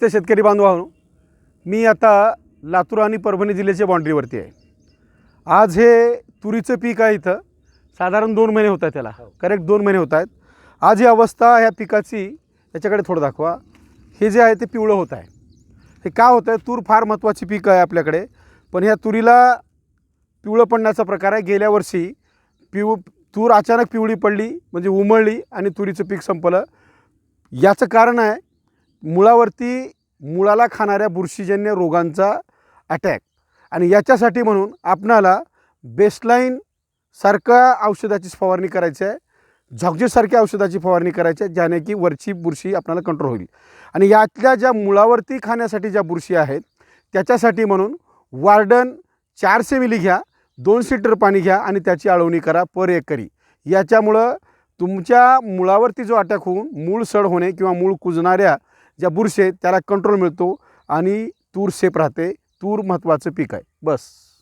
ते शेतकरी बांधवांनो, मी आता लातूर आणि परभणी जिल्ह्याच्या बाउंड्रीवरती आहे. आज हे तुरीचं पीक आहे. इथं साधारण 2 महिने होत आहेत त्याला, करेक्ट 2 महिने होत आहेत. आज ही अवस्था ह्या पिकाची, याच्याकडे थोडं दाखवा. हे जे आहे ते पिवळं होत आहे. हे का होतं आहे? तूर फार महत्त्वाची पीक आहे आपल्याकडे, पण ह्या तुरीला पिवळं पडण्याचा प्रकार आहे. गेल्या वर्षी तूर अचानक पिवळी पडली, म्हणजे उमळली आणि तुरीचं पीक संपलं. याचं कारण आहे मुळाला खाणाऱ्या बुरशीजन्य रोगांचा अटॅक. आणि याच्यासाठी म्हणून आपणाला बेसलाईन सारख्या औषधाची फवारणी करायची आहे, झॉक्जेसारख्या औषधाची फवारणी करायची आहे, ज्याने की वरची बुरशी आपल्याला कंट्रोल होईल. आणि यातल्या ज्या मुळावरती खाण्यासाठी ज्या बुरशी आहेत त्याच्यासाठी म्हणून वार्डन 400 मिली घ्या, 2 लिटर पाणी घ्या आणि त्याची आळवणी करा पर एकरी. याच्यामुळं तुमच्या मुळावरती जो अटॅक होऊन मूळ सड होणे किंवा मूळ कुजणाऱ्या ज्या बुरशी आहेत त्याला कंट्रोल मिळतो आणि तूर सेफ राहते. तूर महत्त्वाचं पीक आहे. बस.